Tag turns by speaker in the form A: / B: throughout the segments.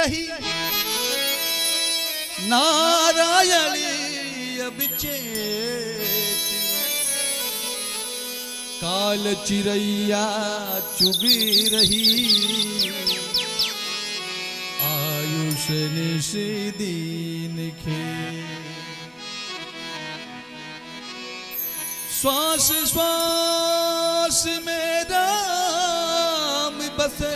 A: रही नारायणी अबिचेत काल चिरैया चुगी रही आयुष निशि दीन खे श्वास श्वास में राम बसे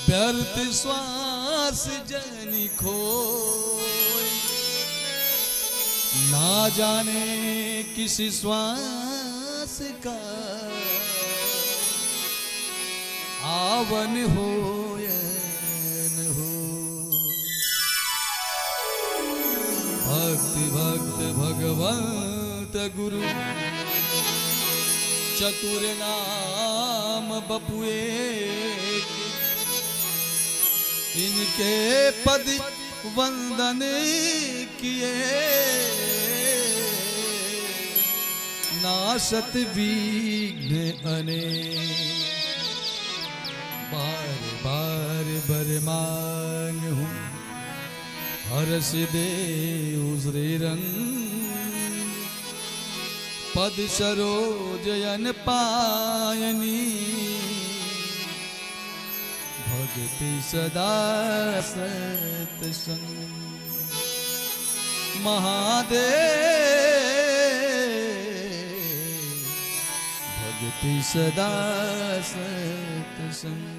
A: व्यर्थ श्वास जनि खोए ना जाने किस श्वास का आवन हो या न हो। भक्त भक्त भगवंत गुरु चतुर नाम बपुए इनके पद वंदन किए नासत विघ्न अनेक बार बार बर मांग हूँ हर्ष दे उजरे रंग पद सरोजयन पायनी भगति सदा सतसंग महादेव भगति सदा सतसंग।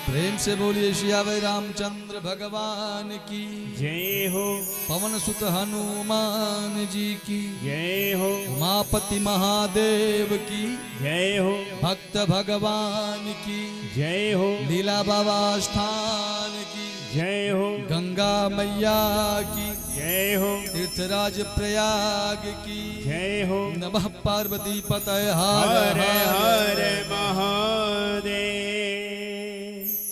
A: प्रेम से बोलिए सियावर रामचंद्र भगवान की
B: जय हो।
A: पवन सुत हनुमान जी की
B: जय हो।
A: उमापति महादेव की
B: जय हो।
A: भक्त भगवान की
B: जय हो।
A: लीला बाबा स्थान की
B: जय हो।
A: गंगा मैया की
B: जय हो।
A: तीर्थराज प्रयाग की
B: जय हो।
A: नमः पार्वती पतये हर
B: हर
A: हर
B: हर महादेव।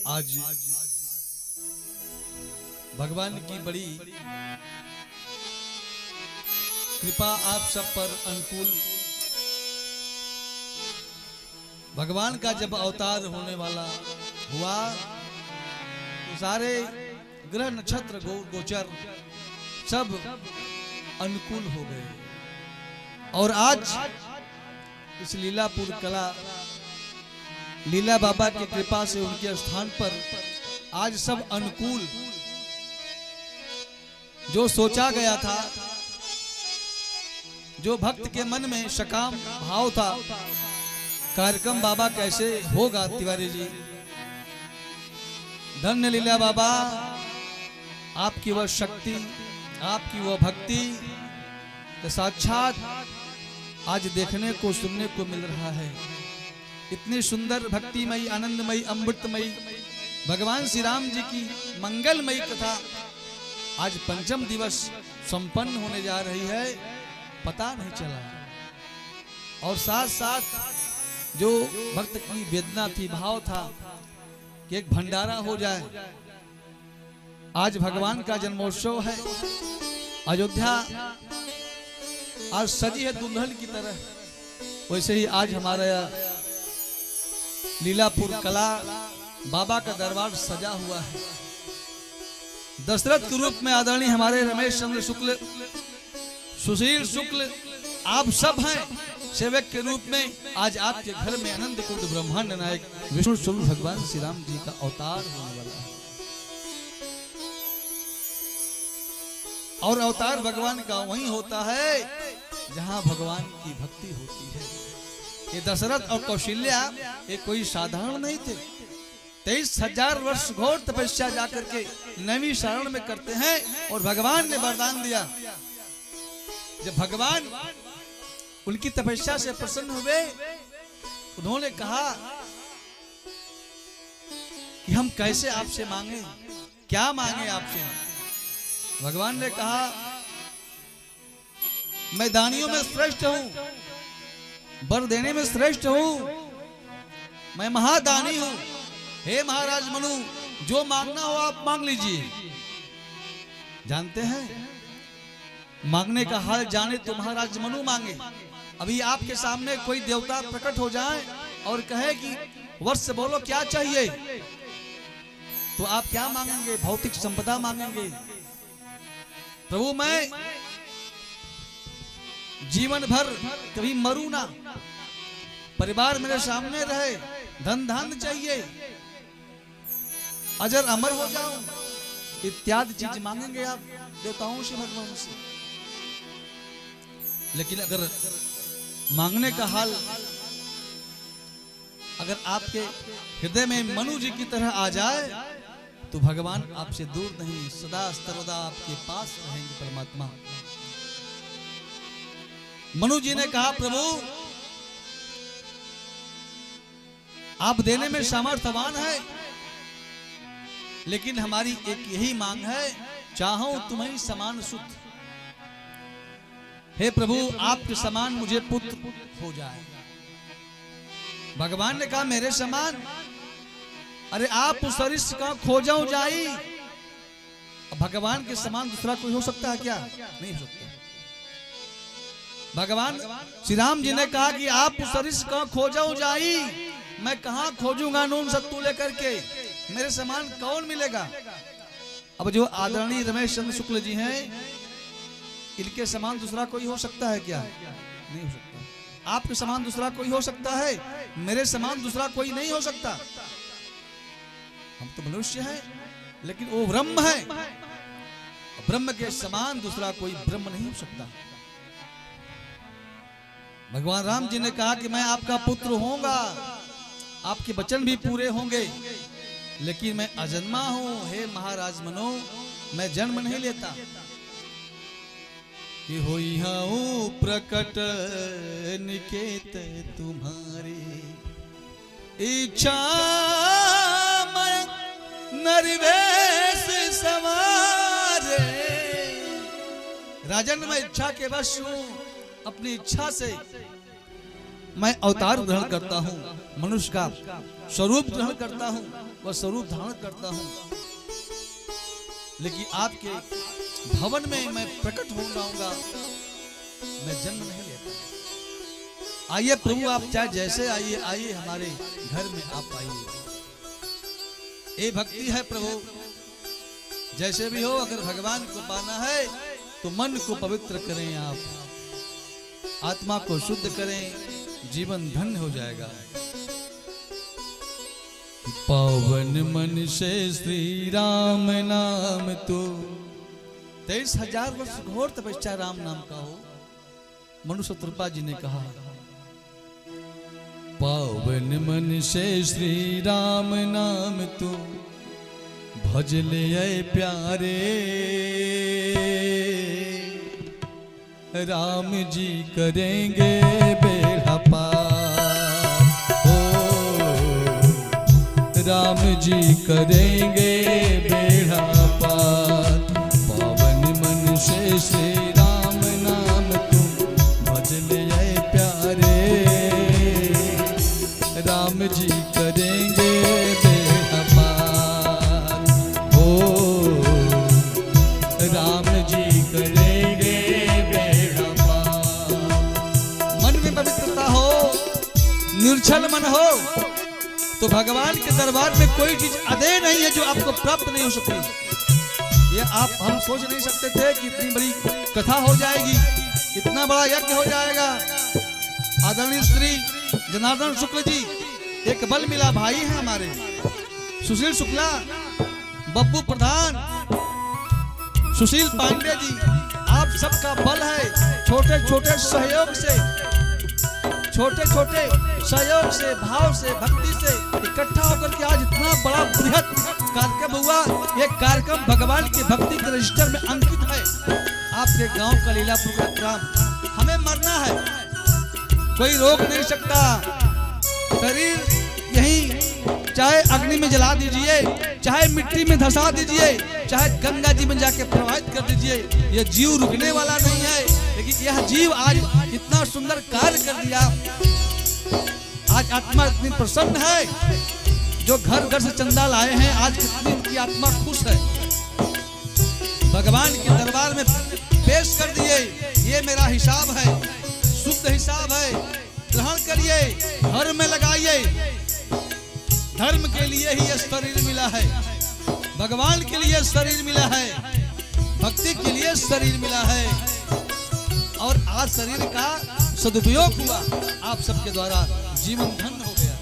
A: आज भगवान की बड़ी कृपा आप सब पर अनुकूल। भगवान का जब अवतार होने वाला हुआ तो सारे ग्रह नक्षत्र गोचर सब अनुकूल हो गए और आज इस लीलापुर कला लीला बाबा की कृपा से उनके स्थान पर आज सब अनुकूल। जो सोचा गया था, जो भक्त के मन में सकाम भाव था, कार्यक्रम बाबा कैसे होगा तिवारी जी। धन्य लीला बाबा, आपकी वह शक्ति, आपकी वह भक्ति साक्षात आज देखने को सुनने को मिल रहा है। इतनी सुंदर भक्तिमयी आनंदमयी अमृतमयी भगवान श्री राम जी की मंगलमयी कथा आज पंचम दिवस संपन्न होने जा रही है, पता नहीं चला। और साथ साथ जो भक्त की वेदना थी, भाव था कि एक भंडारा हो जाए। आज भगवान का जन्मोत्सव है, अयोध्या आज सजी है दुल्हन की तरह, वैसे ही आज हमारा लीलापुर कला बाबा का दरबार सजा हुआ है। दशरथ के रूप में आदरणीय हमारे रमेश चंद्र शुक्ल, सुशील शुक्ल, आप सब हैं सेवक के रूप में। आज आपके घर में अनंत कुंड ब्रह्मांड नायक विष्णु स्वरूप भगवान श्री राम जी का अवतार होने वाला है। और अवतार भगवान का वहीं होता है जहां भगवान की भक्ति होती है। ये दशरथ और कौशल्या ये कोई साधारण नहीं थे। 23,000 वर्ष घोर तपस्या जाकर के नवी शरण में करते हैं और भगवान ने वरदान दिया। जब भगवान उनकी तपस्या से प्रसन्न हुए, उन्होंने कहा कि हम कैसे आपसे मांगे, क्या मांगे आपसे। भगवान ने कहा मैं दानियों में श्रेष्ठ हूं, वर देने में श्रेष्ठ हूं, मैं महादानी हूं। हे महाराज मनु, जो मांगना हो आप मांग लीजिए। जानते हैं मांगने का हाल जाने तो महाराज मनु मांगे। अभी आपके सामने कोई देवता प्रकट हो जाए और कहे कि वर्ष से बोलो क्या चाहिए, तो आप क्या मांगेंगे? भौतिक संपदा मांगेंगे। प्रभु मैं जीवन भर कभी मरूं ना, परिवार मेरे सामने रहे, धन धान चाहिए, अजर अमर हो जाऊं, इत्यादि चीज मांगेंगे आप देवताओं से, भगवान से। लेकिन अगर मांगने का हाल अगर आपके हृदय में मनु जी की तरह आ जाए, तो भगवान आपसे दूर नहीं, सदा सर्वदा आपके पास रहेंगे परमात्मा। मनु जी ने कहा प्रभु आप देने में सामर्थ्यवान है, लेकिन हमारी एक यही मांग है, चाहो तुम्हें समान सुत। हे प्रभु आपके समान मुझे पुत्र हो जाए। भगवान ने कहा मेरे समान? अरे आप उस सरिस का खोजो जाई। भगवान के समान दूसरा कोई हो सकता है क्या? नहीं हो सकता। भगवान श्री राम जी ने कहा कि आप उस सरिस का खोजो जाई, मैं कहां खोजूंगा नून सत्तू लेकर के, मेरे समान कौन मिलेगा? अब जो आदरणीय रमेश चंद्र शुक्ल जी हैं, इनके समान दूसरा कोई हो सकता है क्या? नहीं हो सकता। आपके समान दूसरा कोई हो सकता है? मेरे समान दूसरा कोई नहीं हो सकता। हम तो मनुष्य हैं, लेकिन वो ब्रह्म है, ब्रह्म के समान दूसरा कोई ब्रह्म नहीं हो सकता। भगवान राम जी ने कहा कि मैं आपका पुत्र होऊंगा, आपके वचन भी पूरे होंगे, लेकिन मैं अजन्मा हूं। हे महाराज मनो, मैं जन्म नहीं लेता। कि होई हूं प्रकट निकेत तुम्हारी, इच्छा नरवेश सवारे। राजन मैं इच्छा के वश हूं, अपनी इच्छा से मैं अवतार ग्रहण करता हूं, मनुष्य का स्वरूप ग्रहण करता हूं, वह स्वरूप धारण करता हूं, लेकिन आपके भवन में मैं प्रकट हो जाऊंगा, मैं जन्म नहीं लेता। आइए प्रभु आप चाहे जैसे आइए, आइए हमारे घर में आप आइए। ये भक्ति है प्रभु, जैसे भी हो, अगर भगवान को पाना है तो मन को पवित्र करें, आप आत्मा को शुद्ध करें, जीवन धन्य हो जाएगा। पावन मन से श्री राम नाम तो 23,000 वर्ष घोर तपस्या राम नाम का हो। मनुष्य कृपा जी ने कहा पावन मन से श्री राम नाम तो भज ले प्यारे, राम जी करेंगे बेड़ा पार। ओ राम जी करेंगे बेड़ा पार। पावन मन से श्री राम नाम तुम भज ले प्यारे, राम जी करेंगे बेड़ा पार। ओ राम जी करेंगे बेड़ा पार। मन में पवित्रता हो, निर्छल मन हो, तो भगवान के दरबार में कोई चीज अदे नहीं है जो आपको प्राप्त नहीं हो सकती। ये आप हम सोच नहीं सकते थे कि इतनी बड़ी कथा हो जाएगी, इतना बड़ा यज्ञ हो जाएगा। आदरणीय श्री जनार्दन शुक्ल जी, एक बल मिला भाई है हमारे, सुशील शुक्ला, बब्बू प्रधान, सुशील पांडे जी, आप सबका बल है। छोटे छोटे सहयोग से, छोटे छोटे सहयोग से, भाव से, भक्ति से इकट्ठा होकर के आज इतना बड़ा बृहद कार्यक्रम हुआ। ये कार्यक्रम भगवान की भक्ति के रजिस्टर में अंकित है। आपके गांव का लीलापुर का ग्राम, हमें मरना है, कोई रोक नहीं सकता। शरीर यही चाहे अग्नि में जला दीजिए, चाहे मिट्टी में धंसा दीजिए, चाहे गंगा जी में जाके प्रवाहित कर दीजिए, यह जीव रुकने वाला नहीं है। लेकिन यह जीव आज इतना सुंदर कार्य कर दिया, आज आत्मा इतनी प्रसन्न है। जो घर घर से चंदा लाए हैं, आज कितनी उनकी आत्मा खुश है। भगवान के दरबार में पेश कर दिए, ये मेरा हिसाब है, शुद्ध हिसाब है। ग्रहण करिए, धर्म में लगाइए। धर्म के लिए ही यह शरीर मिला है, भगवान के लिए शरीर मिला है, भक्ति के लिए शरीर मिला है। और आज शरीर का सदुपयोग हुआ, आप सबके द्वारा जीवन धन्य हो गया।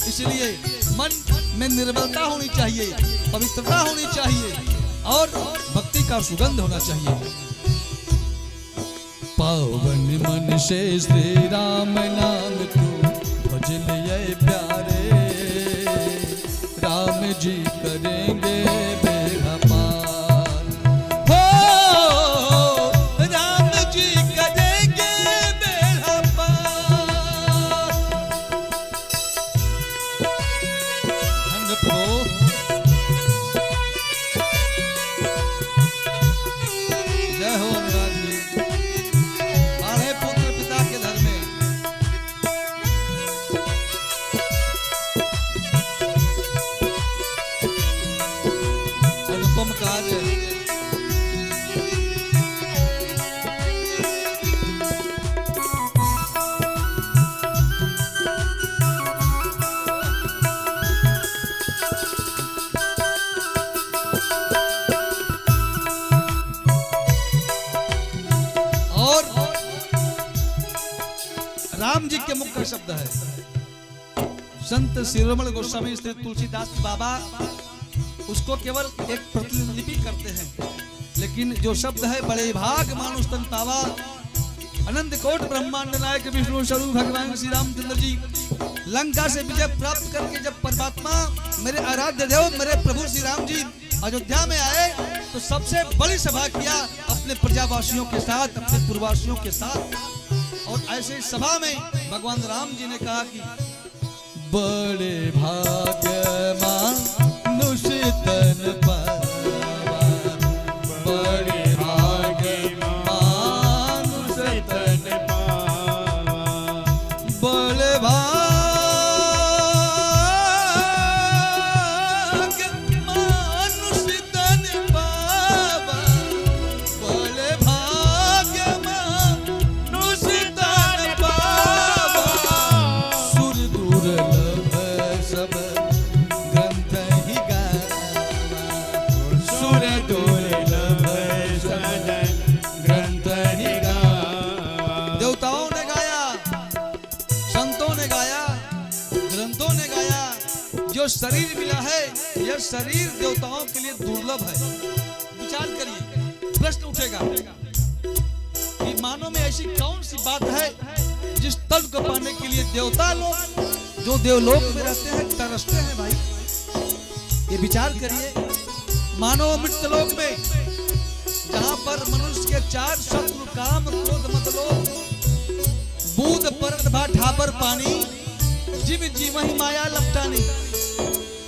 A: इसलिए मन में निर्मलता होनी चाहिए, पवित्रता होनी चाहिए और भक्ति का सुगंध होना चाहिए। पावन मन से श्री राम नाम तू भज लिए प्यारे, राम जी करेंगे बेड़ा पार। हो राम जी करेंगे बेड़ा पार। धन्य प्रभु, जय हो अनुराग जी, बारह पुत्र पिता के घर में। अनुपम कार्य। और राम जी के मुख का शब्द है। संत शिरोमणि गोस्वामी श्री तुलसीदास बाबा उसको केवल एक प्रतिलिपि करते हैं, लेकिन जो शब्द है बड़े भाग मानुष तन पावा, अनंत कोट ब्रह्मांड नायक विष्णु स्वरूप भगवान श्री रामचंद्र जी लंका से विजय प्राप्त करके जब परमात्मा मेरे आराध्य देव मेरे प्रभु श्री राम जी अयोध्या में आए तो सबसे बड़ी सभा किया अपने प्रजावासियों के साथ, अपने पूर्ववासियों के साथ। और ऐसे सभा में भगवान राम जी ने कहा कि बड़े भाग्य मानुष तन पावा, बड़े भाग्य मानुष तन
B: पावा,
A: बड़े भाग्य मानुष तन पावा, बड़े भाग्य मानुष तन पावा। सुर दुर्लभ सब ग्रंथ ही गावा, सुर दुर्लभ सब ग्रंथ ही गावा। देवताओं ने गाया, संतों ने गाया, ग्रंथों ने गाया। जो शरीर मिला है यह शरीर देवताओं के लिए दुर्लभ है। विचार करिए, प्रश्न उठेगा कि मानव में ऐसी कौन सी बात है जिस तल को पाने के लिए देवता लोग जो देवलोक में रहते हैं तरसते हैं। भाई ये विचार करिए, मानव मृत्यलोक में जहां पर मनुष्य के चार शत्रु काम क्रोध मद लोभ बूद परत भा ठापर पानी जीव जीव ही माया लपटानी।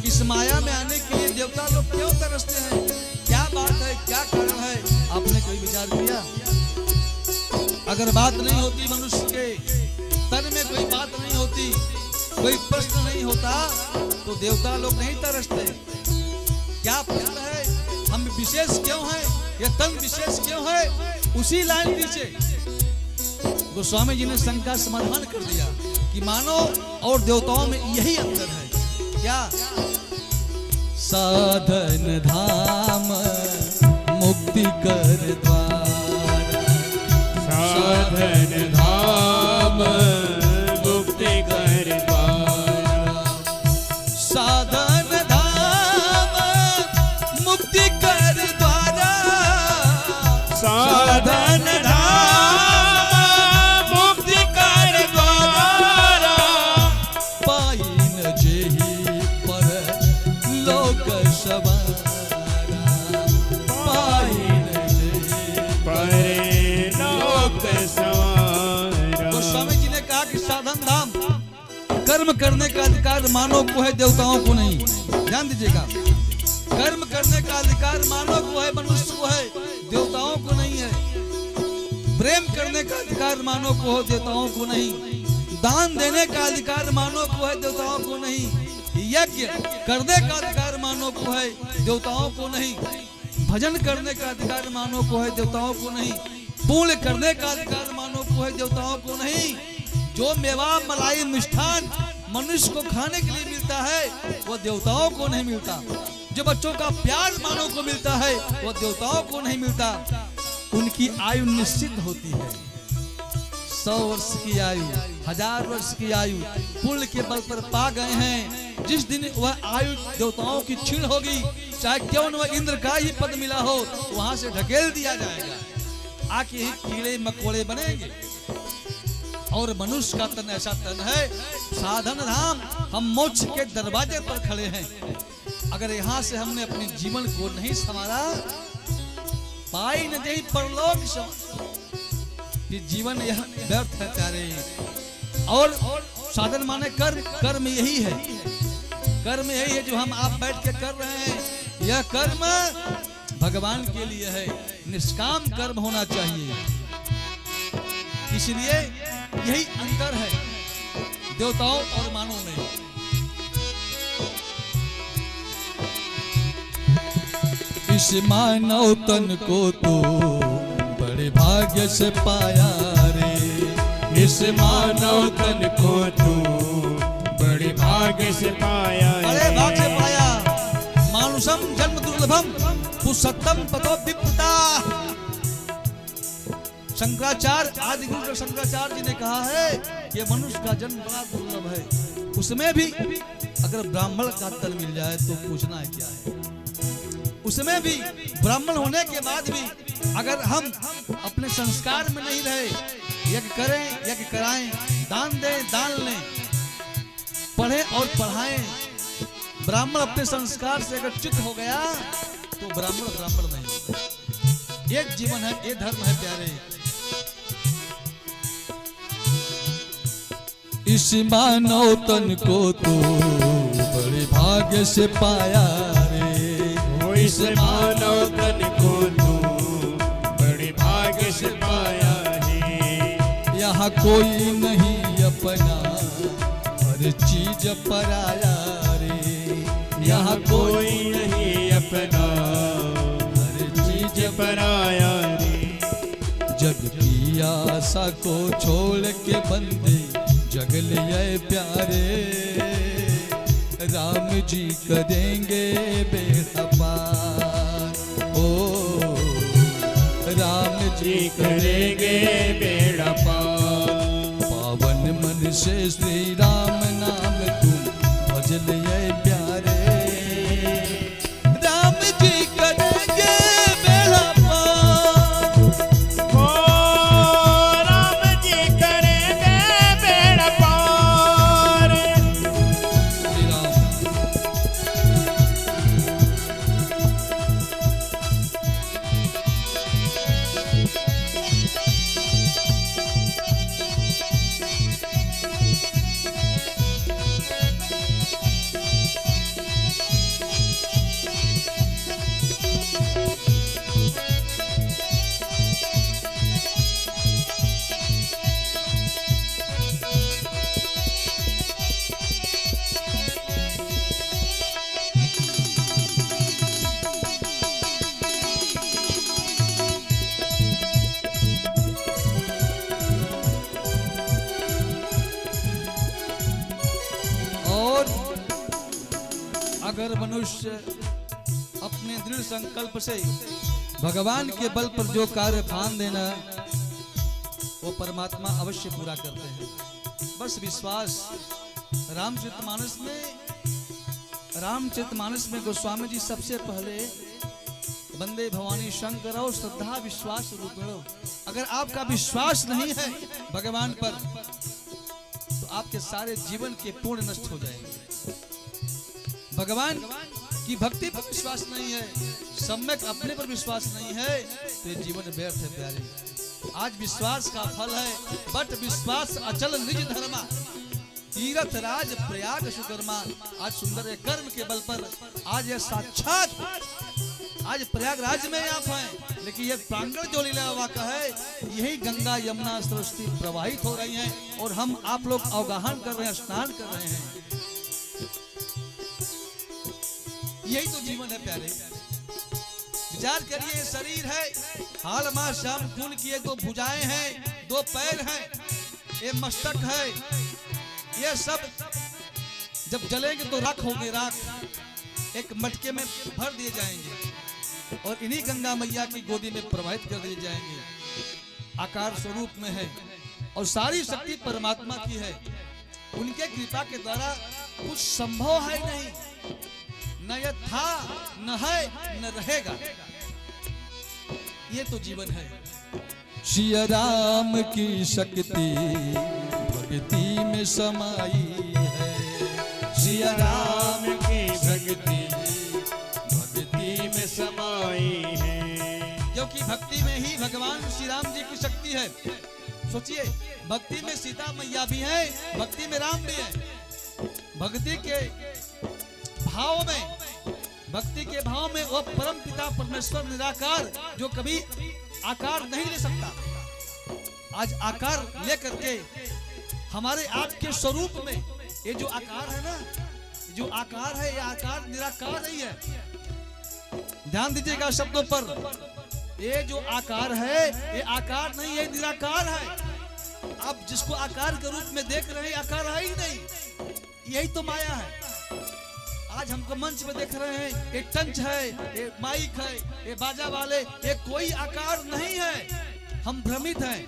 A: इस माया में आने के लिए देवता लोग क्यों तरसते हैं? क्या बात है, क्या कारण है? आपने कोई विचार किया? अगर बात नहीं होती मनुष्य के तन में, कोई बात नहीं होती, कोई प्रश्न नहीं होता तो देवता लोग नहीं तरसते। क्या प्रश्न है? हम विशेष क्यों हैं? ये तन विशेष क्यों है? उसी लाइन नीचे गोस्वामी जी ने शंका समाधान कर दिया कि मानव और देवताओं में यही अंतर है। क्या? साधन धाम मुक्ति कर द्वार,
B: साधन धाम मुक्ति कर द्वार,
A: साधन धाम मुक्ति कर द्वारा,
B: साधन धाम मुक्ति कर द्वारा।
A: पाइन जेहि पर लोक सवारा, पाइन जेहि
B: परे लोक सवारा।
A: गोस्वामी जी ने कहा कि साधन धाम कर्म करने का अधिकार मानव को है, देवताओं को नहीं। ध्यान दीजिएगा, कर्म करने का अधिकार मानव को है, मनुष्य को है, देवताओं को नहीं है। प्रेम करने का अधिकार मानव को है, देवताओं को नहीं। दान देने का अधिकार मानव को है, देवताओं को नहीं। यज्ञ करने का अधिकार मानव को है, देवताओं को नहीं। भजन करने का अधिकार मानव को है, देवताओं को नहीं। पुण्य करने का अधिकार मानव को है, देवताओं को नहीं। जो मेवा मलाई मिष्ठान मनुष्य को खाने के लिए मिलता है वो देवताओं को नहीं मिलता। जो बच्चों का प्यार मानव को मिलता है वो देवताओं को नहीं मिलता। उनकी आयु निश्चित होती है, 100 वर्ष की आयु, 1000 वर्ष की आयु पुण्य के बल पर पा गए हैं। जिस दिन वह आयु देवताओं की छीन होगी, चाहे क्यों न वह इंद्र का ही पद मिला हो, वहां से ढकेल दिया जाएगा। आके ही कीड़े मकोड़े बनेंगे। और मनुष्य का तन ऐसा तन है, साधन धाम, हम मोक्ष के दरवाजे पर खड़े हैं। अगर यहाँ से हमने अपने जीवन को नहीं संवारा, पाई न दे परलोक कि जीवन यह व्यर्थ है प्यारे। और साधन माने कर्म यही है, कर्म यही है जो हम आप बैठ के कर रहे हैं। यह कर्म भगवान के लिए है, निष्काम कर्म होना चाहिए। इसलिए यही अंतर है देवताओं और मानव में। इस मानव तन को तो बड़े भाग्य से पाया रे,
B: इस मानव तन को तू बड़े भाग्य से पाया,
A: बड़े भाग्य से पाया। मानुषम जन्म दुर्लभम पुरुषोत्तम पतो विप्रता। शंकराचार्य आदि गुरु शंकराचार्य जी ने कहा है कि मनुष्य का जन्म बड़ा दुर्लभ है। उसमें भी अगर ब्राह्मण का तन मिल जाए तो पूछना है क्या है। उसमें भी ब्राह्मण होने के बाद भी अगर हम अपने संस्कार में नहीं रहे, यज्ञ करें यज्ञ कराएं, दान दें दान लें, पढ़ें और पढ़ाएं, ब्राह्मण अपने संस्कार से अगर च्युत हो गया तो ब्राह्मण नहीं होगा। एक जीवन है, एक धर्म है प्यारे। इस मानव तन को तो बड़े भाग्य से पाया रे,
B: इस मानव तन को तू बड़े भाग्य से पाया है।
A: यहाँ कोई नहीं अपना, हर चीज पराया रे।
B: यहाँ कोई नहीं अपना, हर चीज पराया रे।
A: जग की आशा को छोड़ के बंदे जग लिए प्यारे, राम जी करेंगे बेड़ा पार। ओ राम जी
B: करेंगे बेड़ा पार।
A: पावन मन से श्री राम नाम तुम भज लिए प्यारे, राम जी करेंगे बेड़ा पार।
B: ओ राम जी करेंगे बेड़ा पार।
A: श्री राम। अगर मनुष्य अपने दृढ़ संकल्प से भगवान के बल पर जो कार्य ठान देना, वो परमात्मा अवश्य पूरा करते हैं। बस विश्वास। रामचरितमानस में गोस्वामी जी सबसे पहले वंदे भवानी शंकर और श्रद्धा विश्वास रूपेणो। अगर आपका विश्वास नहीं है भगवान पर तो आपके सारे जीवन के पूर्ण नष्ट हो जाएंगे। भगवान की भक्ति पर विश्वास नहीं है, सम्यक अपने पर विश्वास नहीं है तो ये जीवन व्यर्थ है प्यारे। आज विश्वास का फल है, बट विश्वास अचल निज धर्मा, तीर्थ राज प्रयाग सुकर्मा। आज सुंदर है कर्म के बल पर आज यह साक्षात आज प्रयागराज में आप हैं, लेकिन यह प्रांगण जो लीला बाबा का है, यही गंगा यमुना सरस्वती प्रवाहित हो रही हैं और हम आप लोग अवगाहन कर रहे हैं, स्नान कर रहे हैं। यही तो जीवन है प्यारे। विचार करिए, शरीर है, हाल मास श्याम खून की, 2 भुजाएं हैं, 2 पैर हैं, ये मस्तक है, ये सब जब जलेंगे तो राख होंगे, राख एक मटके में भर दिए जाएंगे और इन्हीं गंगा मैया की गोदी में प्रवाहित कर दिए जाएंगे। आकार स्वरूप में है और सारी शक्ति परमात्मा की है। उनके कृपा के द्वारा कुछ संभव है नहीं, न यह था, न है, न रहेगा। ये तो जीवन है।
B: सिया राम की शक्ति भक्ति में समाई है। सिया राम की भक्ति भक्ति में समाई है।
A: क्योंकि भक्ति में ही भगवान श्री राम जी की शक्ति है। सोचिए, भक्ति में सीता मैया भी है, भक्ति में राम भी है। भक्ति के भाव में, भक्ति के भाव में वो परम पिता परमेश्वर निराकार जो कभी आकार नहीं ले सकता, आज आकार लेकर के हमारे आपके स्वरूप में, ये जो आकार है ना, जो आकार है, ये आकार निराकार नहीं है। ध्यान दीजिएगा शब्दों पर। ये जो आकार है, ये आकार नहीं है, निराकार है। आप जिसको आकार के रूप में देख रहे हैं, आकार है ही नहीं, यही तो माया है। आज हमको मंच में देख रहे हैं, एक टंच है, एक माइक है, ये बाजा वाले, ये कोई आकार नहीं है। हम भ्रमित हैं,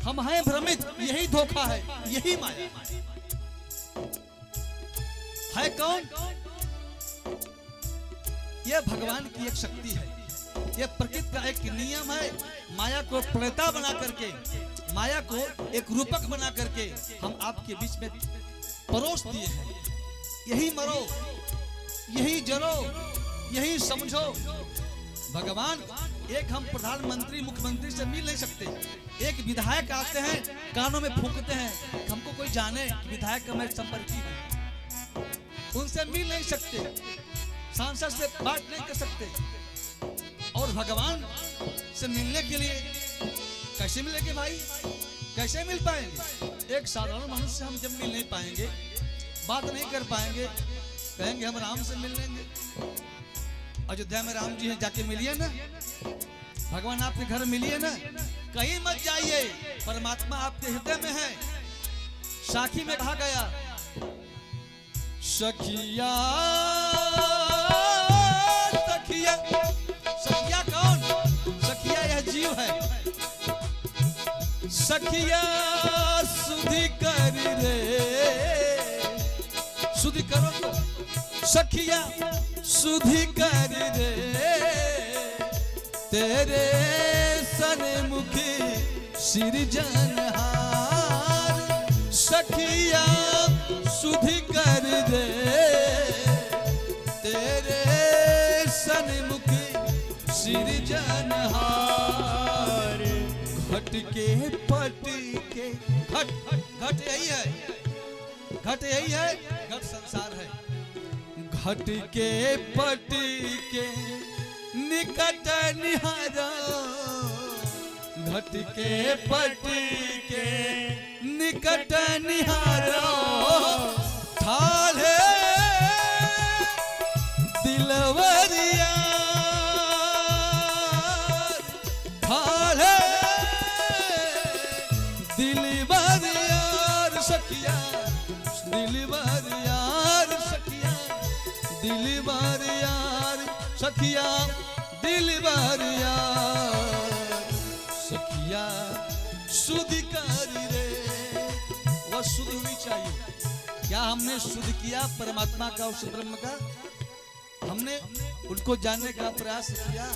A: हम हैं भ्रमित, यही धोखा है, यही माया है। कौन? यह भगवान की एक शक्ति है, यह प्रकृति का एक नियम है। माया को प्रणेता बना करके, माया को एक रूपक बना करके हम आपके बीच में परोस दिए हैं। यही मरो, यही जरो, यही समझो। भगवान, एक हम प्रधानमंत्री मुख्यमंत्री से मिल नहीं सकते। एक विधायक आते हैं, कानों में फूंकते हैं, हमको कोई जाने विधायक का मैं संपर्की हूं, उनसे मिल नहीं सकते, सांसद से बात नहीं कर सकते। और भगवान से मिलने के लिए कैसे मिलेंगे भाई? कैसे मिल पाएंगे? एक साधारण मनुष्य से हम जब मिल नहीं पाएंगे, बात नहीं कर पाएंगे, कहेंगे हम राम से मिल लेंगे। अयोध्या में राम जी हैं, जाके मिलिए ना। भगवान आपके घर मिलिए ना, कहीं मत जाइए, परमात्मा आपके हृदय में है। साखी में कहा गया,
B: सखिया
A: सखिया। सखिया कौन? सखिया यह जीव है।
B: सखिया सुधि कर रे,
A: सुधि करो तो।
B: सखिया सुधि कर रे, तेरे सन्मुखी सिरजनहार। सखिया सुधि कर रे, तेरे सन्मुखी सिरजनहार। घट के पट के,
A: घट घट यही है, घट यही है, घट संसार है।
B: घट के पट के निकट निहारा। घट के पट के निकट निहारा। ठाढ़े दिलवरिया, ठाढ़े दिलवरिया। सखिया दिलवरिया, सखिया दिलवरिया, सखिया दिलवरिया। सखिया सुधि कर रे,
A: वह शुद्ध होनी चाहिए। क्या हमने शुद्ध किया परमात्मा का, उस ब्रह्म का? हमने उनको जानने का प्रयास किया?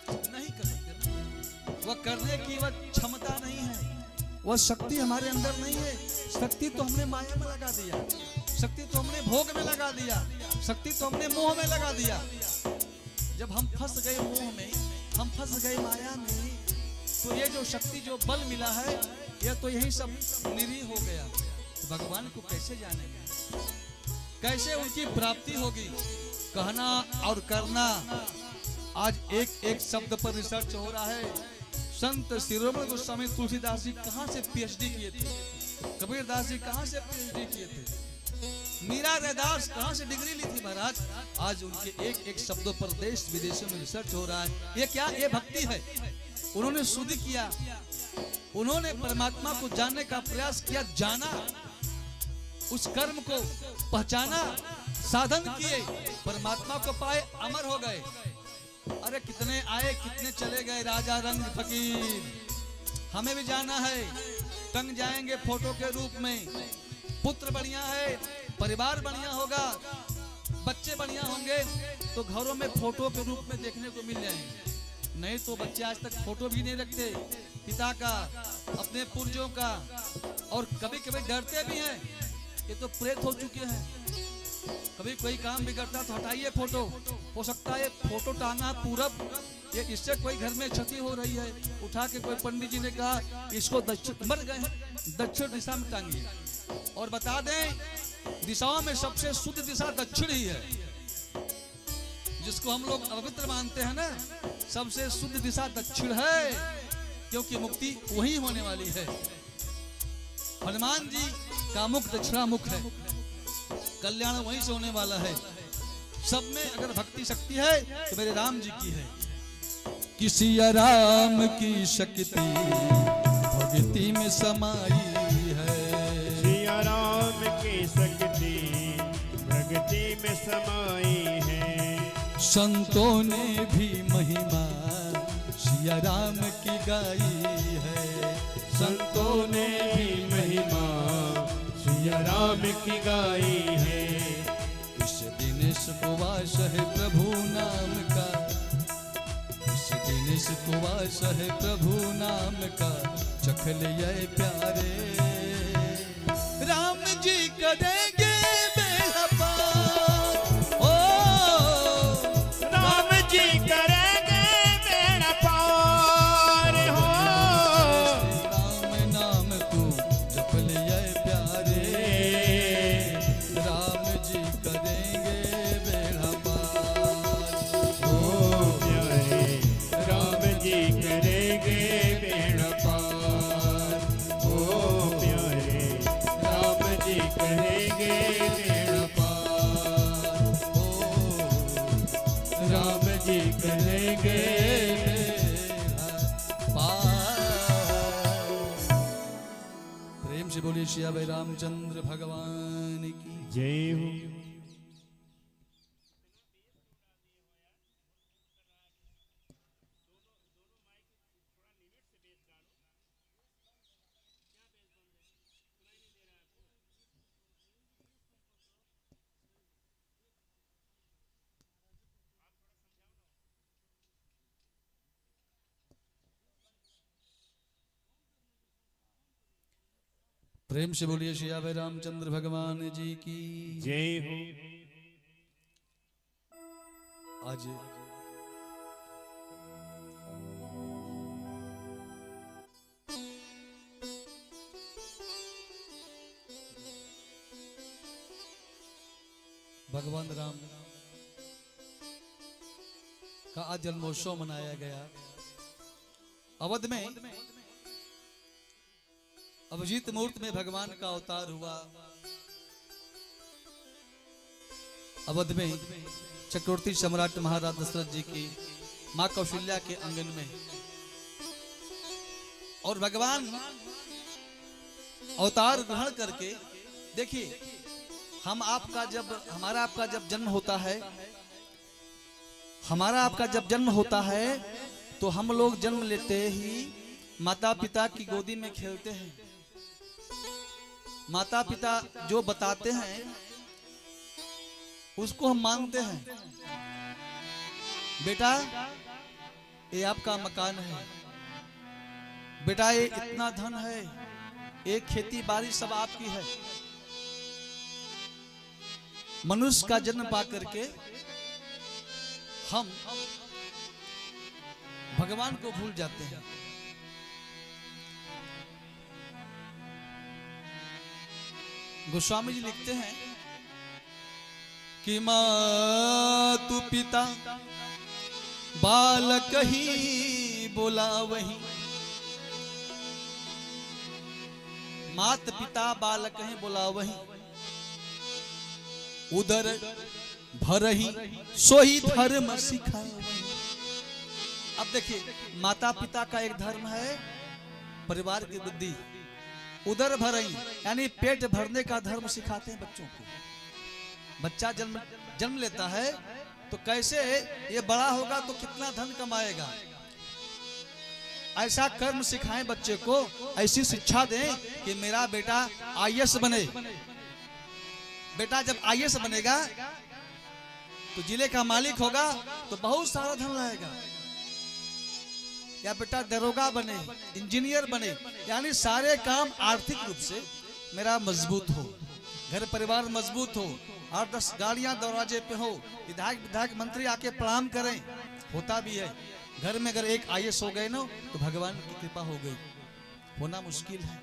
A: नहीं कर सकते। वह करने की वह क्षमता नहीं है, वह शक्ति हमारे अंदर नहीं है। शक्ति तो हमने माया में लगा दिया, शक्ति तो हमने भोग में लगा दिया, शक्ति तो हमने मोह में लगा दिया। जब हम फंस गए मोह में, हम फंस गए माया में, तो ये जो शक्ति, जो बल मिला है, ये तो यही सब निरीह हो गया। तो भगवान को कैसे जानेंगे? कैसे उनकी प्राप्ति होगी? कहना और करना। आज एक एक शब्द पर रिसर्च हो रहा है। संत शिरोमणि गोस्वामी तुलसीदास जी कहाँ से पीएचडी किए थे? कबीरदास जी कहाँ से पीएचडी किए थे? मीरा रैदास कहाँ से डिग्री ली थी महाराज? आज उनके एक एक शब्दों पर देश विदेशों में रिसर्च हो रहा है। ये क्या? ये भक्ति है। उन्होंने शुद्धि किया, उन्होंने परमात्मा को जानने का प्रयास किया, जाना, उस कर्म को पहचाना, साधन किए, परमात्मा को पाए, अमर हो गए। अरे कितने आए कितने चले गए, राजा रंग फकीर। हमें भी जाना है, टंग जाएंगे फोटो के रूप में। पुत्र बढ़िया है, परिवार बढ़िया होगा, बच्चे बढ़िया होंगे तो घरों में फोटो के रूप में देखने को मिल जाएंगे। नहीं तो बच्चे आज तक फोटो भी नहीं रखते पिता का, अपने पूर्वजों का, और कभी कभी डरते भी हैं, ये तो प्रेत हो चुके हैं। कभी कोई काम बिगड़ता तो हटाइए फोटो, हो सकता है फोटो टांगा पूरब, ये इससे कोई घर में क्षति हो रही है, उठा के कोई पंडित जी ने कहा इसको दक्षिण, मर गए दक्षिण दिशा में टांगिए। और बता दें, दिशाओं में सबसे शुद्ध दिशा दक्षिण ही है, जिसको हम लोग अपवित्र मानते हैं ना, सबसे शुद्ध दिशा दक्षिण है, क्योंकि मुक्ति वही होने वाली है। हनुमान जी का मुख दक्षिणा मुख है, कल्याण वहीं से होने वाला है। सब में अगर भक्ति शक्ति है तो मेरे राम जी की है। किसी राम की शक्ति भक्ति में समाई है,
B: सिया राम की शक्ति भक्ति में समाई है।
A: संतों ने भी महिमा सिया राम की गाई है,
B: संतों ने भी महिमा सिया राम की गाई है।
A: इस दिन उपवास है प्रभु नाम का, इस दिन उपवास है प्रभु नाम का, चख लिए प्यारे राम जी करेंगे बेड़ा पार। ओ
B: राम जी करेंगे बेड़ा पार हो,
A: राम नाम तू जप लिए प्यारे, राम जी करेंगे बेड़ा पार।
B: ओ प्यारे राम जी करेंगे बेड़ा पार। ओ प्यारे राम जी करेंगे बेड़ा पार।
A: ओ
B: राम जी करेंगे
A: प्रेम से बोलिए श्री भाई रामचंद्र भगवान की।
B: जय हो।
A: प्रेम से बोलिए श्री भाई रामचंद्र भगवान जी की।
B: जय हो।
A: आज भगवान राम का आज जन्मोत्सव मनाया गया। अवध में अभिजीत मूर्त में भगवान का अवतार हुआ। अवध में चक्रवर्ती सम्राट महाराज दशरथ जी की मां कौशल्या के आंगन में, और भगवान अवतार ग्रहण करके, देखिए हमारा आपका जब जन्म होता है, हमारा आपका जब जन्म होता है तो हम लोग जन्म लेते ही माता पिता की गोदी में खेलते हैं। माता पिता जो बताते हैं उसको हम मानते हैं। बेटा ये आपका मकान है, बेटा ये इतना धन है, एक खेती बाड़ी सब आपकी है। मनुष्य का जन्म पा करके हम भगवान को भूल जाते हैं। गोस्वामी जी लिखते हैं कि मातु पिता बालक ही बुलावहि, मात पिता बालक ही बुलावहि, उदर भरहि सोही धर्म सिखावहि। अब देखिए, माता पिता का एक धर्म है परिवार की वृद्धि, उदर भरई यानी पेट भरने का धर्म सिखाते हैं बच्चों को। बच्चा जन्म लेता है तो कैसे ये बड़ा होगा तो कितना धन कमाएगा, ऐसा कर्म सिखाएं बच्चे को, ऐसी शिक्षा दें कि मेरा बेटा आईएएस बने। बेटा जब आईएएस बनेगा तो जिले का मालिक होगा तो बहुत सारा धन लाएगा। या बेटा दरोगा बने, इंजीनियर बने, यानी सारे काम आर्थिक रूप से मेरा मजबूत हो, घर परिवार मजबूत हो, 8-10 गाड़ियां दरवाजे पे हो, विधायक मंत्री आके प्रणाम करें। होता भी है घर में, अगर एक आईएएस हो गए ना तो भगवान की कृपा हो गई, होना मुश्किल है।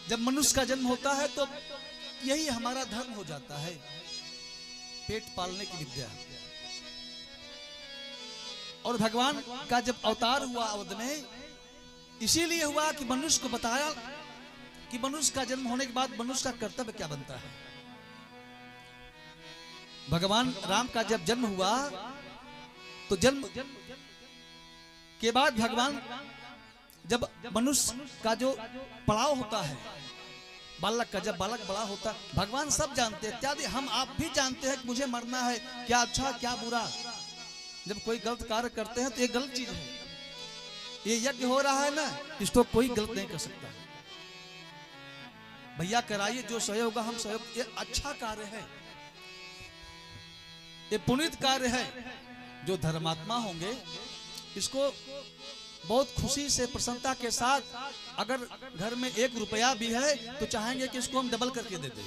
A: जब मनुष्य का जन्म होता है तो यही हमारा धर्म हो जाता है, पेट पालने की विद्या। और भगवान का जब अवतार हुआ अवध में, इसीलिए हुआ कि मनुष्य को बताया कि मनुष्य का जन्म होने के बाद मनुष्य का कर्तव्य क्या बनता है। भगवान राम का जब जन्म हुआ तो जन्म के बाद भगवान जब मनुष्य का जो पड़ाव होता है बालक का, जब बालक बड़ा होता है, भगवान सब जानते हैं, इत्यादि हम आप भी जानते हैं कि मुझे मरना है, क्या अच्छा क्या बुरा। जब कोई गलत कार्य करते हैं तो ये गलत चीज है, ये यज्ञ हो रहा है ना, इसको कोई गलत नहीं कर सकता। भैया कराइए, जो सहयोग होगा हम सहयोग, ये अच्छा कार्य है, ये पुनीत कार्य है। जो धर्मात्मा होंगे इसको बहुत खुशी से प्रसन्नता के साथ, अगर घर में 1 रुपया भी है तो चाहेंगे कि इसको हम डबल करके दे दें।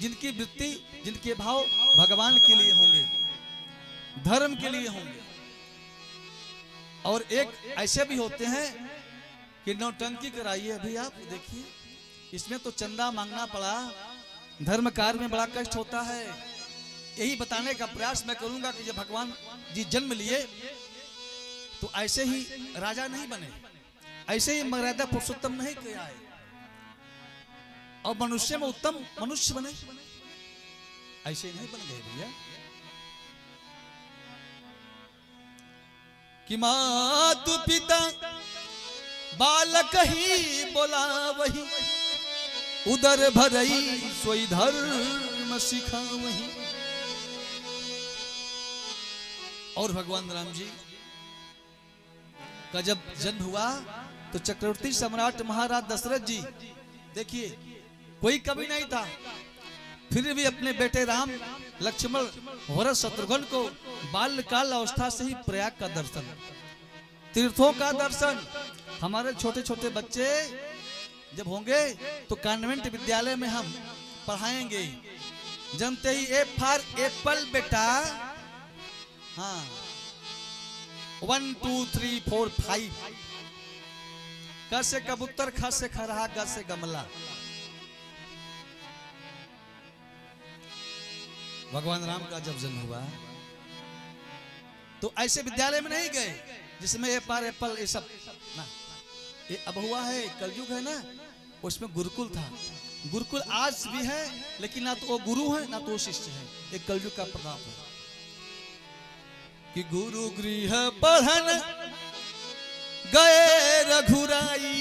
A: जिनकी वृत्ति, जिनके भाव भगवान के लिए होंगे, धर्म के लिए होंगे। और एक ऐसे भी होते हैं कि नौटंकी कराइए। अभी आप देखिए, इसमें तो चंदा मांगना पड़ा, धर्म कार्य में बड़ा कष्ट होता है। यही बताने का प्रयास मैं करूंगा कि जब भगवान जी जन्म लिए तो ऐसे ही राजा नहीं बने, ऐसे ही मर्यादा पुरुषोत्तम नहीं किया है, और मनुष्य में उत्तम मनुष्य बने, ऐसे नहीं बन गए भैया। कि मातु पिता बालक ही बोला वही, उदर भरई सोई धर्म सिखा वही। और भगवान राम जी का जब जन्म हुआ तो चक्रवर्ती सम्राट महाराज दशरथ जी, देखिए कोई कवि नहीं था, फिर भी अपने बेटे राम, लक्ष्मण, भरत, शत्रुघ्न को बाल्यकाल अवस्था से ही प्रयाग का दर्शन, तीर्थों का दर्शन। हमारे छोटे छोटे बच्चे जब होंगे तो कॉन्वेंट विद्यालय में हम पढ़ाएंगे, जानते ही ए फॉर एप्पल बेटा, हाँ 1 2 3 4 5, क से कबूतर, ख से खरहा, ग से गमला। भगवान राम का जब जन्म हुआ तो ऐसे विद्यालय में नहीं गए जिसमें ए पार एप्पल ये सब ना, ये अब हुआ है, कलयुग है ना, उसमें गुरुकुल था। गुरुकुल आज भी है, लेकिन ना तो वो गुरु है ना तो वो शिष्य है, एक कलयुग का प्रभाव है। कि गुरु गृह पढ़न गए रघुराई,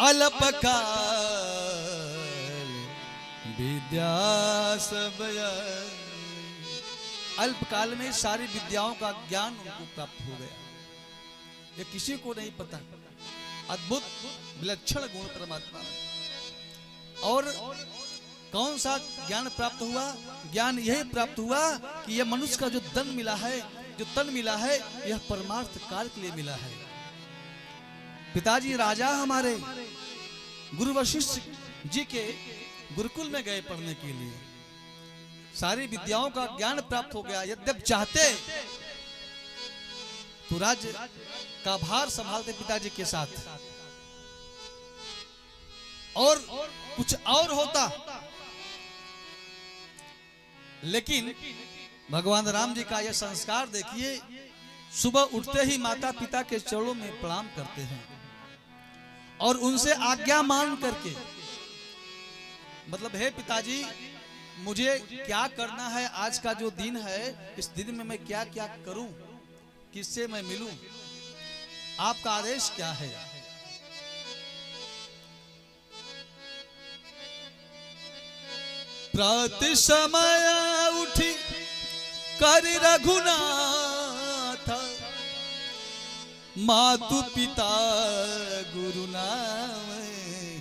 A: अल्पकाल विद्या सब, अल्पकाल में सारी विद्याओं का ज्ञान उनको प्राप्त हो गया, ये किसी को नहीं पता। अद्भुत विलक्षण गुण परमात्मा में। और कौन सा ज्ञान प्राप्त हुआ? ज्ञान यही प्राप्त हुआ कि यह मनुष्य का जो धन मिला है, जो तन मिला है, यह परमार्थ काल के लिए मिला है। पिताजी राजा हमारे गुरु वशिष्ठ जी के गुरुकुल में गए पढ़ने के लिए, सारी विद्याओं का ज्ञान प्राप्त हो गया। यद्यप चाहते तो राज्य का भार संभालते पिताजी के साथ, और कुछ और होता, लेकिन भगवान राम जी का यह संस्कार देखिए, सुबह उठते ही माता पिता के चरणों में प्रणाम करते हैं और उनसे आज्ञा मान करके, मतलब हे पिताजी मुझे क्या करना है, आज का जो दिन है इस दिन में मैं क्या क्या करूं, किससे मैं मिलूं, आपका आदेश क्या है। प्रातः समय उठी कर रघुनाथ, मातु पिता गुरु नाम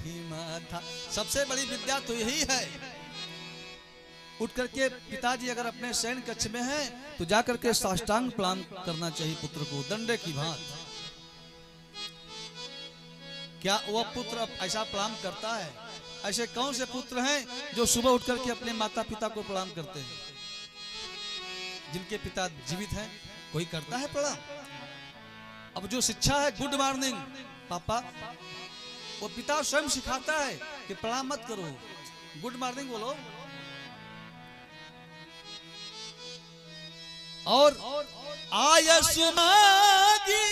A: ही माथा। सबसे बड़ी विद्या तो यही है। उठ करके पिताजी अगर अपने शयन कक्ष में हैं तो जाकर के साष्टांग प्रणाम करना चाहिए पुत्र को दंडे की भांति। क्या वह पुत्र ऐसा प्रणाम करता है? ऐसे कौन से पुत्र हैं जो सुबह उठ करके अपने माता पिता को प्रणाम करते हैं? जिनके पिता जीवित हैं कोई करता है प्रणाम? अब जो शिक्षा है गुड मॉर्निंग पापा, वो पिता स्वयं सिखाता है कि प्रणाम मत करो, गुड मॉर्निंग बोलो। और आयस मागी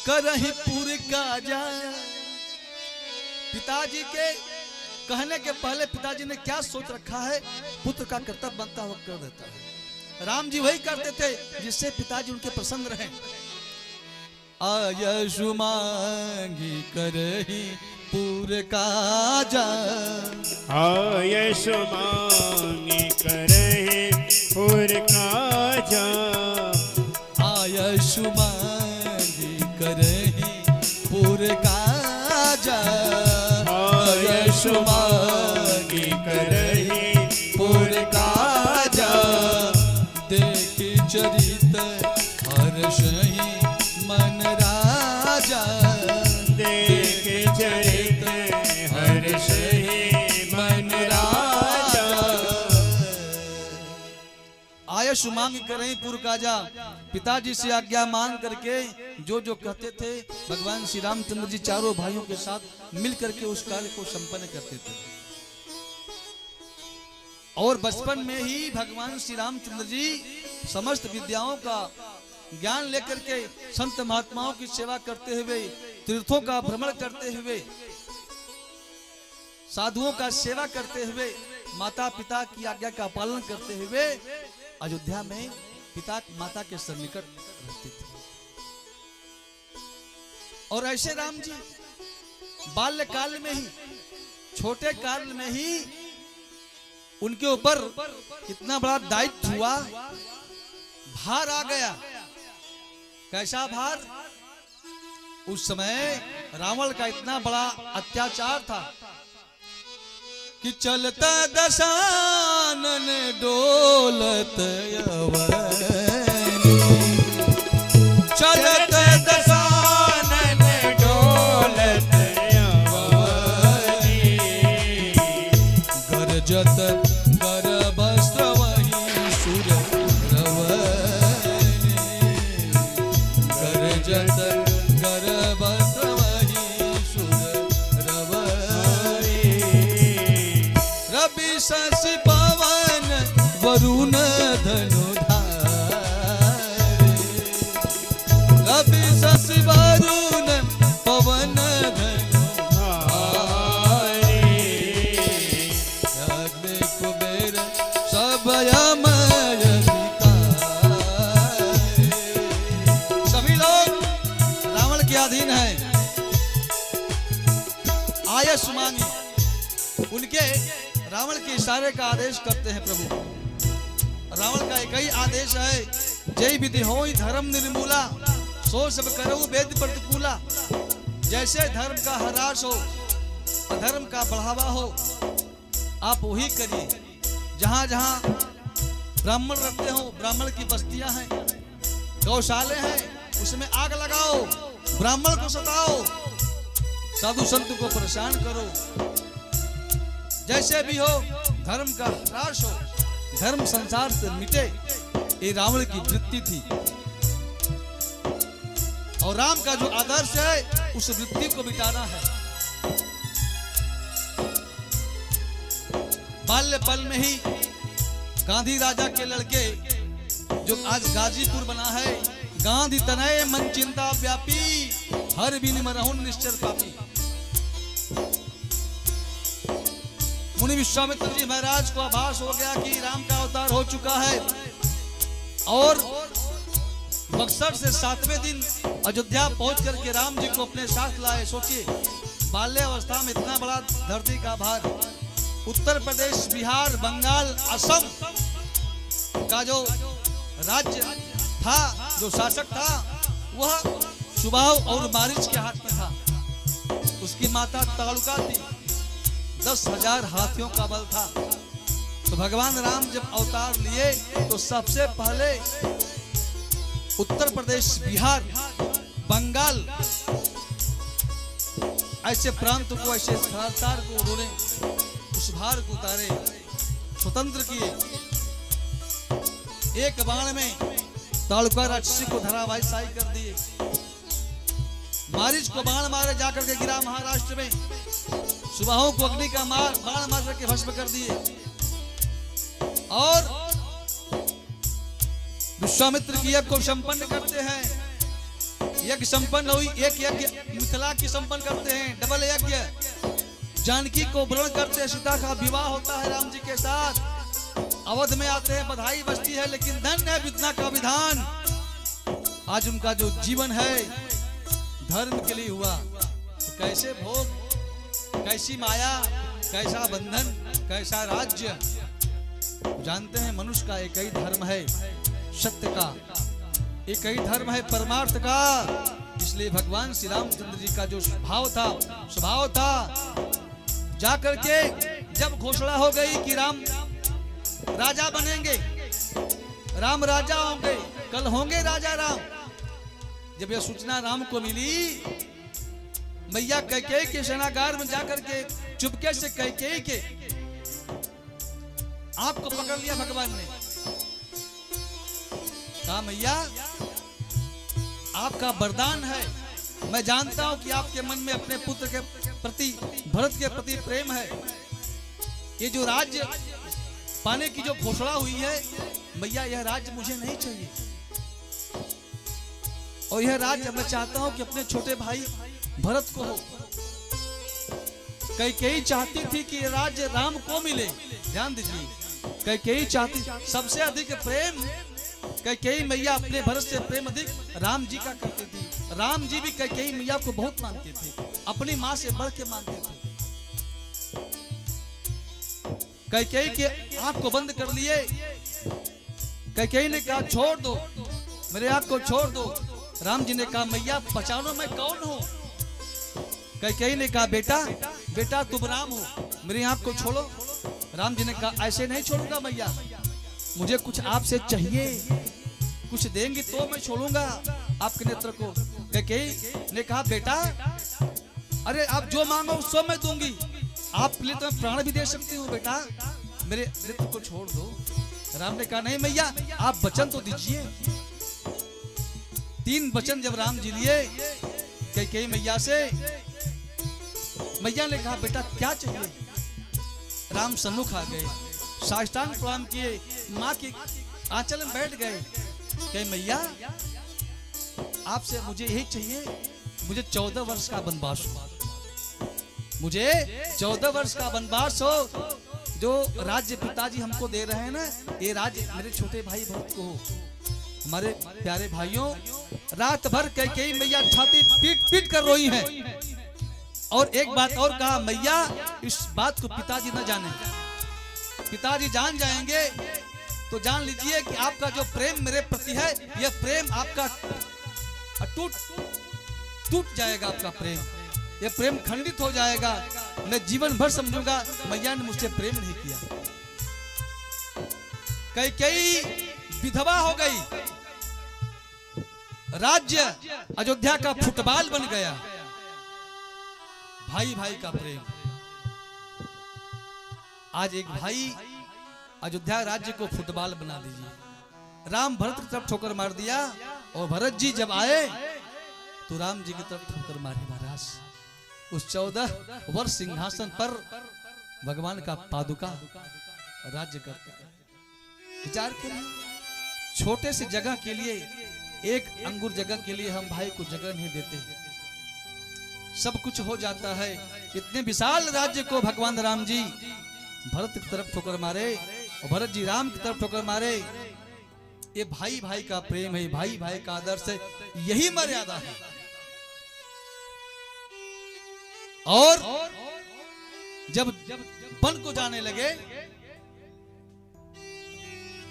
A: करहि पुर काजा। पिताजी के कहने के पहले पिताजी ने क्या सोच रखा है, पुत्र का कर्तव्य बनता हुआ कर देता है। राम जी वही करते थे जिससे पिताजी उनके प्रसन्न रहे। आयसु मांगी करहि पुर काजा,
B: आयसु मांगी करहि पुर काजा,
A: आयसु मांगी करहि पुर काजा, आयसु मांगी करहि पुर काजा। देखि चरित हर्षहि मन राजा,
B: देख चरित हर्षहि मन राजा।
A: आयस मांग करें पुर काजा। पिताजी से आज्ञा मांग करके जो जो कहते थे भगवान श्री रामचंद्र जी चारों भाइयों के साथ मिल करके उस कार्य को संपन्न करते थे। और बचपन में ही भगवान श्री रामचंद्र जी समस्त विद्याओं का ज्ञान लेकर के संत महात्माओं की सेवा करते हुए, तीर्थों का भ्रमण करते हुए, साधुओं का सेवा करते हुए, माता पिता की आज्ञा का पालन करते हुए अयोध्या में पिता माता के सन्निकट रहते थे। और ऐसे राम जी बाल्यकाल में ही, छोटे काल में ही उनके ऊपर इतना बड़ा दायित्व हुआ, भार आ गया। कैसा भार? उस समय रावण का इतना बड़ा अत्याचार था कि चलता दशानन डोलत यवनी, चलत दशानन डोलत यवनी, गरजत गर्भस्रवहि सुर रवनि, गरजत गर्भस्रवहि सुर रवनि। रवि शशि पवन वरुण धनुधारी, रवि शशि वरुण पवन धनुधारी, अग्नि कुबेर सब यमय अधिकारी। सभी लोग रावण के अधीन हैं। आयस मांगी, उनके रावण के इशारे का आदेश करते हैं प्रभु। रावण का एक ही आदेश है, जय विधि होई धर्म निर्मूला, सो सब करऊ वेद प्रतिकूला। जैसे धर्म का ह्रास हो, अधर्म का बढ़ावा हो, आप वही करिए। जहां जहां ब्राह्मण रहते हो, ब्राह्मण की बस्तियां हैं, गौशाले हैं, उसमें आग लगाओ, ब्राह्मण को सताओ, साधु संत को परेशान करो। जैसे भी हो धर्म का ह्रास हो, धर्म संसार से मिटे, ये रावण की वृत्ति थी। और राम का जो आदर्श है उस वृत्ति को मिटाना है। बाल्य पल में ही गांधी राजा के लड़के, जो आज गाजीपुर बना है, गांधी तनय मन चिंता व्यापी, हर बिन मरहुन निश्चर पापी। मुनि विश्वामित्र जी महाराज को आभास हो गया कि राम का अवतार हो चुका है। और बक्सर से 7वें दिन अयोध्या पहुंच करके राम जी को अपने साथ लाए। सोचिए, बाल्यावस्था में इतना बड़ा धरती का भार। उत्तर प्रदेश, बिहार, बंगाल, असम का जो राज्य था, जो शासक था, वह सुबाहु और मारीच के हाथ में था। उसकी माता तालुका थी। 10,000 हाथियों का बल था। तो भगवान राम जब अवतार लिए तो सबसे पहले उत्तर प्रदेश, बिहार, बंगाल ऐसे प्रांत को, ऐसे सरदार को उन्होंने उस भार को उतारे, स्वतंत्र किए। एक बाण में तालुका राक्षसी को धराशायी कर दिए। मारीच को बाण मारे जाकर के गिरा महाराष्ट्र में। सुबाहों को अग्नि का बाण मार करके भस्म कर दिए। और विश्वामित्र की यज्ञ को संपन्न करते हैं। यज्ञ संपन्न हुई, एक यज्ञ मिथिला की संपन्न करते हैं, डबल यज्ञ। जानकी को वरण करते हैं, सीता का विवाह होता है राम जी के साथ। अवध में आते हैं, बधाई बजती है, लेकिन धन्य है विद्या का विधान। आज उनका जो जीवन है धर्म के लिए हुआ। तो कैसे भोग, कैसी माया, कैसा बंधन, कैसा राज्य। जानते हैं मनुष्य का एक ही धर्म है, सत्य का। एक ही धर्म है, परमार्थ का। इसलिए भगवान श्री रामचंद्र जी का जो स्वभाव था, जाकर के जब घोषणा हो गई कि राम राजा बनेंगे, राम राजा होंगे, कल होंगे राजा राम। जब यह सूचना राम को मिली, मैया कैकेयी के सेनागार में जाकर के चुपके से कैकेयी के आंख को पकड़ लिया भगवान ने। कहा, मैया आपका वरदान है। मैं जानता हूं कि आपके मन में अपने पुत्र के प्रति, भरत के प्रति प्रेम है। ये जो राज्य पाने की जो घोषणा हुई है, मैया यह राज्य मुझे नहीं चाहिए। और यह राज्य मैं चाहता हूं कि अपने छोटे भाई भरत को हो। कैकेयी चाहती थी कि राज्य राम को मिले। ध्यान दीजिए, कैकेयी चाहती, सबसे अधिक प्रेम कैकेयी मैया अपने भरत से प्रेम अधिक राम जी का करती थी। राम जी भी कैकेयी मैया को बहुत मानते थे, अपनी मां से बढ़ के मानते थे। कैकेयी के आंख को बंद कर लिए। कैकेयी ने कहा, छोड़ दो, मेरे आंख को छोड़ दो। राम जी ने कहा, मैया पहचानो मैं कौन हूं। कैकेयी ने कहा, बेटा तुम राम हो, मेरी आंख को छोड़ो। राम जी ने कहा, ऐसे नहीं छोड़ूंगा मैया, मुझे कुछ आपसे चाहिए, कुछ देंगे तो मैं छोड़ूंगा आपके नेत्र को। कैकेयी ने कहा, बेटा अरे आप जो मांगो सो मैं दूंगी, आप लिए तो मैं प्राण भी दे सकती हूँ, बेटा मेरे नेत्र को छोड़ दो। राम ने कहा, नहीं मैया आप वचन तो दीजिए। 3 वचन जब राम जी लिए कैकेयी मैया से, मैया ने कहा, बेटा क्या चाहिए। राम सम्मुख आ गए, साष्टांग प्रणाम किए, माँ के आंचल में बैठ गए। कहे, मैया आपसे मुझे यही चाहिए, मुझे 14 वर्ष का वनवास हो, मुझे 14 वर्ष का वनवास हो। जो राज्य पिताजी हमको दे रहे हैं ना, ये राज्य मेरे छोटे भाई भरत को हो। हमारे प्यारे भाइयों, रात भर कैकेयी मैया छाती पीट पीट कर रोई है। और एक बात और कहा, मैया इस बात को पिताजी न जाने, पिताजी जान जाएंगे तो जान लीजिए कि आपका जो प्रेम मेरे प्रति है, यह प्रेम आपका टूट जाएगा। आपका प्रेम, यह प्रेम खंडित हो जाएगा। मैं जीवन भर समझूंगा मैया ने मुझसे प्रेम नहीं किया। कैकेयी विधवा हो गई, राज्य अयोध्या का फुटबॉल बन गया। भाई भाई का प्रेम। आज एक भाई अयोध्या राज्य को फुटबॉल बना दीजिए। राम भरत की तरफ ठोकर मार दिया, और भरत जी जब आए तो राम जी की तरफ ठोकर मारी। महाराज उस 14 वर्ष सिंहासन पर भगवान का पादुका राज्य करता है। विचार करिए, छोटे से जगह के लिए, एक अंगुर जगह के लिए हम भाई को जगह नहीं देते, सब कुछ हो जाता है। इतने विशाल राज्य को भगवान राम जी भरत की तरफ ठोकर मारे, और भरत जी राम की तरफ ठोकर मारे। ये भाई भाई का प्रेम है, भाई भाई का आदर्श है, यही मर्यादा है। और जब वन को जाने लगे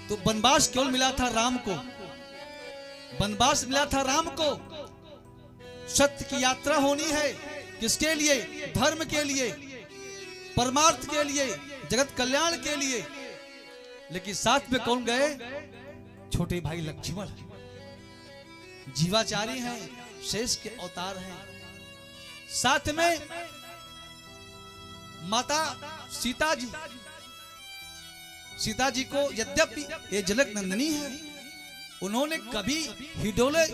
A: तो वनवास केवल मिला था राम को, वनवास मिला था राम को। सत्य की यात्रा होनी है, किसके लिए? धर्म के लिए, परमार्थ के लिए, जगत कल्याण के लिए। लेकिन साथ में कौन गए? छोटे भाई लक्ष्मण, जीवाचारी हैं, शेष के अवतार हैं। साथ में माता सीता जी, सीता जी को यद्यपि ये जनक नंदिनी है, उन्होंने कभी हिडोले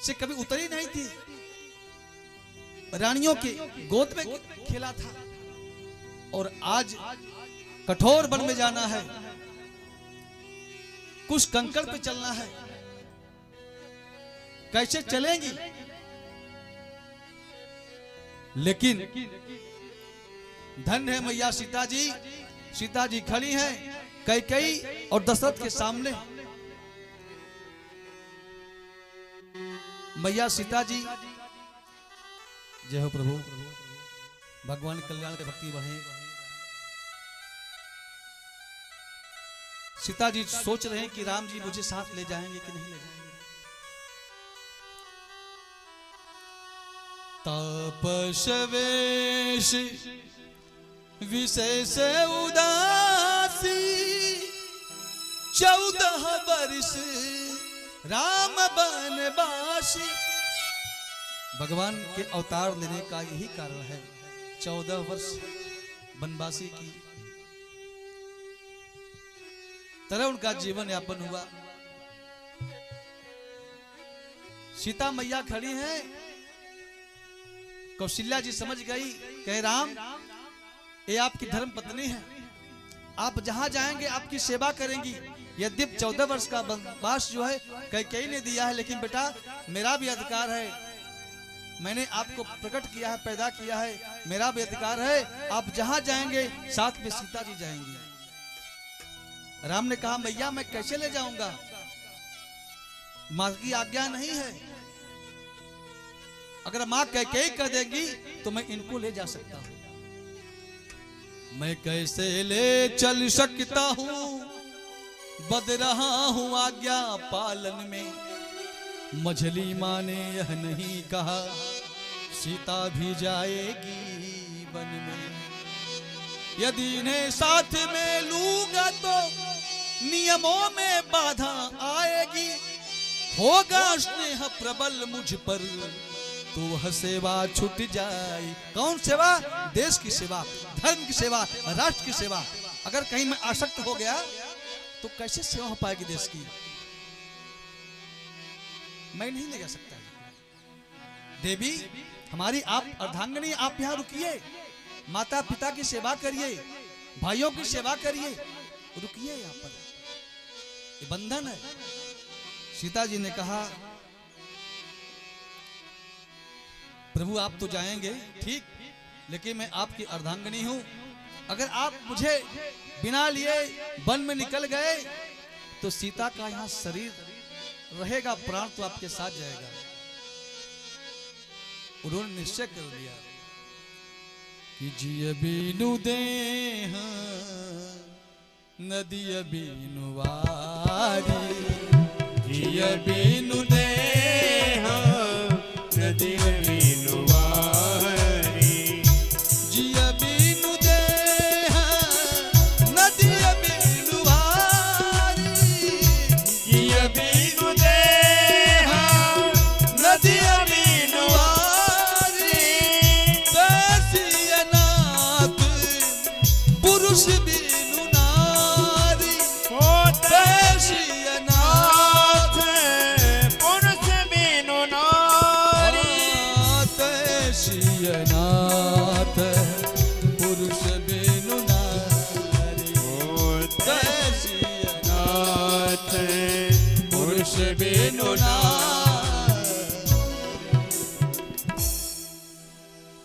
A: से कभी उतरी नहीं थी, रानियों के गोद में खेला था। और आज कठोर वन में जाना है, कुछ कंकड़ पे चलना है, कैसे चलेंगी? लेकिन धन्य है मैया सीता जी। सीता जी खड़ी हैं कैकेयी और दशरथ के सामने। मैया सीता जी, जय हो प्रभु, भगवान कल्याण के भक्ति बढ़े। सीता जी सोच रहे हैं कि राम जी मुझे साथ ले जाएंगे कि नहीं ले जाएंगे। तापसवेश विशेष उदासी, 14 वर्ष राम बनवासी। भगवान के अवतार लेने का यही कारण है, 14 वर्ष बनवासी की तरह उनका जीवन यापन हुआ। सीता मैया खड़ी हैं, कौशल्या जी समझ गई, कहे राम ये आपकी धर्म पत्नी है, आप जहां जाएंगे आपकी सेवा करेंगी। यद्यप 14 वर्ष का वनवास जो है कैकेयी ने दिया है, लेकिन बेटा मेरा भी अधिकार है, मैंने आपको प्रकट किया है, पैदा किया है, मेरा भी अधिकार है। आप जहां जाएंगे साथ में सीता जी जाएंगी। राम ने कहा मैया मैं कैसे ले जाऊंगा, मां की आज्ञा नहीं है। अगर मां कैकेयी कर देगी तो मैं इनको ले जा सकता हूं। मैं कैसे ले चल सकता हूं, बद रहा हूं आज्ञा पालन में। मझली मां ने यह नहीं कहा, सीता भी जाएगी वन में। यदि इन्हें साथ में लूंगा तो नियमों में बाधा आएगी। होगा स्नेह प्रबल मुझ पर तो वह सेवा छूट जाए। कौन सेवा? देश की सेवा, धर्म की सेवा, राष्ट्र की सेवा। अगर कहीं मैं आसक्त हो गया तो कैसे सेवा हो पाएगी देश की? मैं नहीं ले जा सकता। देवी हमारी आप अर्धांगिनी, आप यहाँ रुकिए, माता पिता की सेवा करिए, भाइयों की सेवा करिए, रुकिए यहाँ पर, ये बंधन है। सीता जी ने कहा प्रभु आप तो जाएंगे ठीक, लेकिन मैं आपकी अर्धांगिनी हूं। अगर आप मुझे बिना लिए वन में निकल गए तो सीता का यहां शरीर रहेगा, प्राण तो आपके साथ जाएगा। उन्होंने निश्चय कर लिया कि जिय बीनु देह नदी बीनु वारी, जिय बीनु देह नदी बीनु वारी, जिय बीनु देह नदी बीनु वारी, जिय बीनु देह नदी बीनु वारी। बैसियनाथ पुरुष बीनु नारी, बैसियनाथ पुरुष बीनु नारी, बैसियनाथ पुरुष बीनु नारी, बैसियनाथ पुरुष बीनु नारी।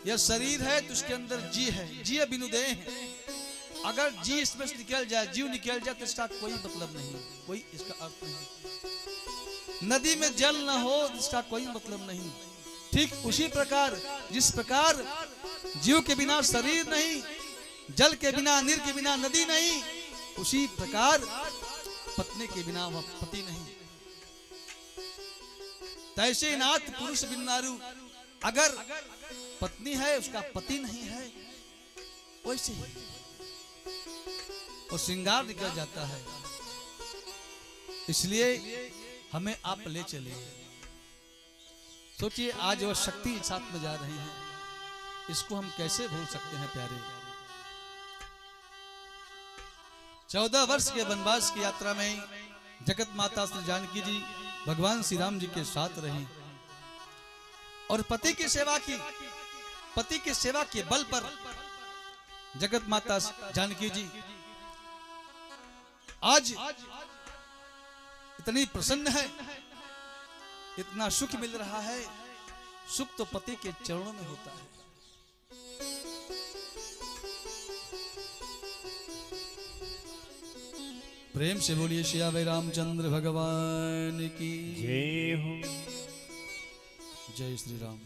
A: यह शरीर है तो उसके अंदर जी है, जी बिनु देह है। अगर जी इसमें से निकल जाए, जीव निकल जाए तो इसका कोई मतलब नहीं, कोई इसका अर्थ नहीं। नदी में जल न हो इसका कोई मतलब नहीं। ठीक उसी प्रकार जिस प्रकार जीव के बिना शरीर नहीं, जल के बिना, नीर के बिना नदी नहीं, उसी प्रकार पत्नी के बिना वह पति नहीं। तैसे नाथ पुरुष बिन नारू, अगर पत्नी है उसका पति नहीं है, वैसे ही वो श्रृंगार निकल जाता है। इसलिए हमें आप ले चलिए। सोचिए आज वो शक्ति साथ में जा रही है, इसको हम कैसे भूल सकते हैं प्यारे। 14 वर्ष के वनवास की यात्रा में जगत माता श्री जानकी जी भगवान श्री राम जी के साथ रही और पति की सेवा की। पति की सेवा के बल पर जगत माता जानकी जी आज इतनी प्रसन्न है, इतना सुख मिल रहा है। सुख तो पति के चरणों में होता है। प्रेम से बोलिए श्री रामचंद्र भगवान की
B: जय हो।
A: जय श्री राम।